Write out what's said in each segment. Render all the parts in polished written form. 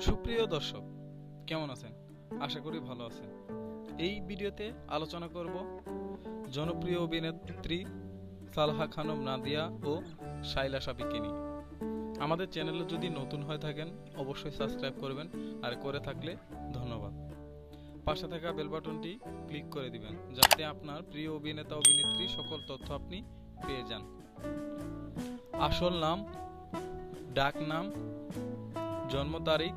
সুপ্রিয় দর্শক, কেমন আছেন? আশা করি ভালো আছেন। এই ভিডিওতে আলোচনা করব জনপ্রিয় অভিনেত্রী সালহা খানম নাদিয়া ও শায়লা সাবিকে নিয়ে। আমাদের চ্যানেলে যদি নতুন হয়ে থাকেন অবশ্যই সাবস্ক্রাইব করবেন, আর করে থাকলে ধন্যবাদ। পাশে থাকা বেল বাটনটি ক্লিক করে দিবেন যাতে আপনার প্রিয় অভিনেতা অভিনেত্রী সকল তথ্য আপনি পেয়ে যান। আসল নাম, ডাক নাম, জন্ম তারিখ,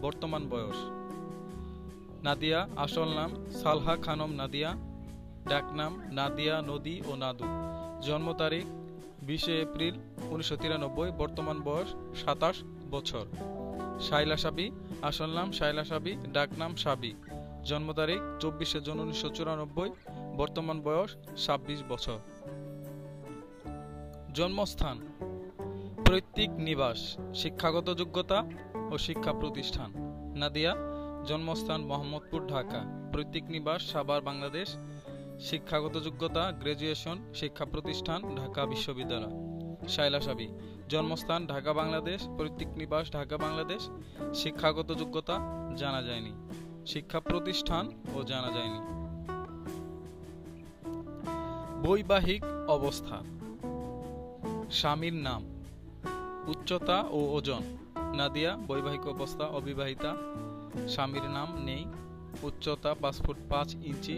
বর্তমান বয়স। নাদিয়া আসল নাম সালহা খানম নাদিয়া, ডাক নাম নাদিয়া, নদী ও নাদু। জন্ম তারিখ 20 এপ্রিল 1993, বর্তমান বয়স 27 বছর। শায়লা সাবি আসল নাম শায়লা সাবি, ডাক নাম সাবি। জন্ম তারিখ 24 জুন 1994, বর্তমান বয়স 26 বছর। জন্মস্থান পৈতৃক নিবাস, শিক্ষাগত যোগ্যতা ও শিক্ষা প্রতিষ্ঠান। নাদিয়া জন্মস্থান মোহাম্মদপুর, ঢাকা। পৈতৃক নিবাস সাভার, বাংলাদেশ। শিক্ষাগত যোগ্যতা গ্রাজুয়েশন, শিক্ষা প্রতিষ্ঠান ঢাকা বিশ্ববিদ্যালয়। শায়লা সাবি জন্মস্থান ঢাকা, বাংলাদেশ। পৈতৃক নিবাস ঢাকা, বাংলাদেশ। শিক্ষাগত যোগ্যতা জানা যায়নি, শিক্ষা প্রতিষ্ঠান ও জানা যায়নি। বৈবাহিক অবস্থা, স্বামীর নাম, উচ্চতা ও ওজন। নাদিয়া বৈবাহিক অবস্থা অবিবাহিতা, স্বামীর নাম নেই, উচ্চতা 5 ফুট 5 ইঞ্চি,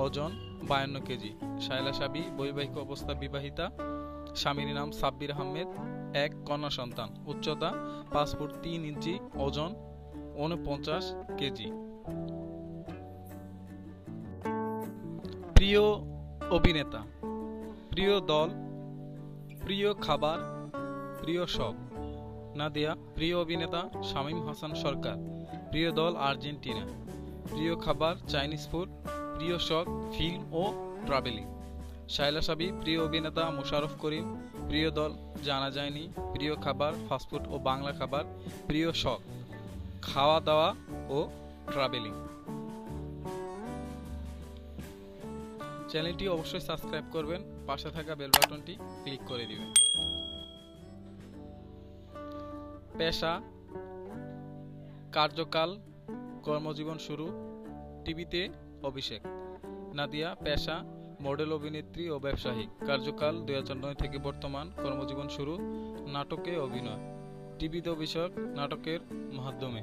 ওজন 52 কেজি। শায়লা সাবি বৈবাহিক অবস্থা বিবাহিতা, স্বামীর নাম সাব্বির আহমেদ, এক কন্যা সন্তান, উচ্চতা 5 ফুট 3 ইঞ্চি, ওজন 49 কেজি। প্রিয় অভিনেতা, প্রিয় দল, প্রিয় খাবার, প্রিয় শখ। নাদিয়া প্রিয় অভিনেতা শামীম হাসান সরকার, প্রিয় দল আর্জেন্টিনা, প্রিয় খাবার চাইনিজ ফুড, প্রিয় শখ ফিল্ম ও ট্রাভেলিং। শায়লা সাবি প্রিয় অভিনেতা মোশাররফ করিম, প্রিয় দল জানা যায়নি, প্রিয় খাবার ফাস্টফুড ও বাংলা খাবার, প্রিয় শখ খাওয়া দাওয়া ও ট্রাভেলিং। চ্যানেলটি অবশ্যই সাবস্ক্রাইব করবেন, পাশে থাকা বেল বাটনটি ক্লিক করে দিবেন। পেশা, কার্যকাল, কর্মজীবন শুরু, টিভিতে অভিষেক। নাদিয়া পেশা মডেল, অভিনেত্রী ও ব্যবসায়ী। কার্যকাল 2009 থেকে বর্তমান, কর্মজীবন শুরু নাটকে অভিনয়, টিভিতে অভিষেক নাটকের মাধ্যমে।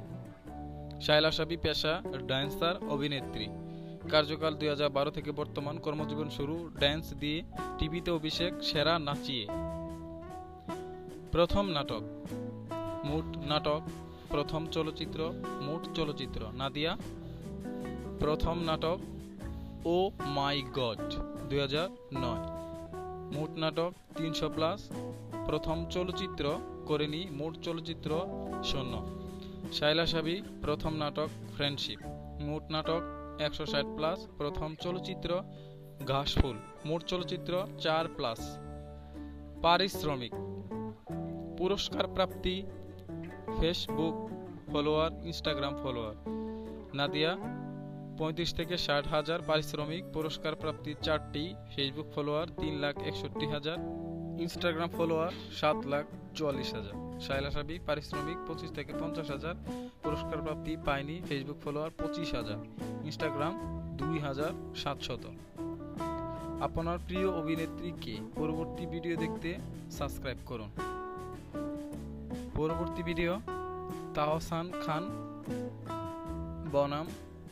শায়লা সাবি পেশা ড্যান্সার, অভিনেত্রী। কার্যকাল 2012 থেকে বর্তমান, কর্মজীবন শুরু ড্যান্স দিয়ে, টিভিতে অভিষেক সেরা নাচিয়ে। প্রথম নাটক, মুট নাটক। প্রথম চলচ্চিত্র, মুট চলচ্চিত্র। নাদিয়া প্রথম নাটক ও মাই গড 2009, মুট নাটক 300+। প্রথম চলচ্চিত্র করেনি, মুট চলচ্চিত্র 0। শায়লা সাবি প্রথম নাটক ফ্রেন্ডশিপ, মুট নাটক 160+। প্রথম চলচ্চিত্র ঘাসফুল, মুট চলচ্চিত্র 4+। পারিশ্রমিক, পুরস্কার প্রাপ্তি, Facebook follower, Instagram follower. Nadia 35 থেকে 60 হাজার পারিশ্রমিক, পুরস্কার প্রাপ্তি 4টি, Facebook follower 3,61,000, Instagram follower 7,44,000। Shayla Sabi পারিশ্রমিক 25 থেকে 50 হাজার, পুরস্কার প্রাপ্তি পায়নি, ফেসবুক ফলোয়ার 25,000, ইনস্টাগ্রাম 2,700। আপনার প্রিয় অভিনেত্রী কে? পরবর্তী ভিডিও দেখতে সাবস্ক্রাইব করুন। পরবর্তী ভিডিও তাহসান খান বনাম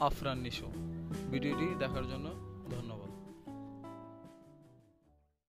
আফরান নিশো। ভিডিওটি দেখার জন্য ধন্যবাদ।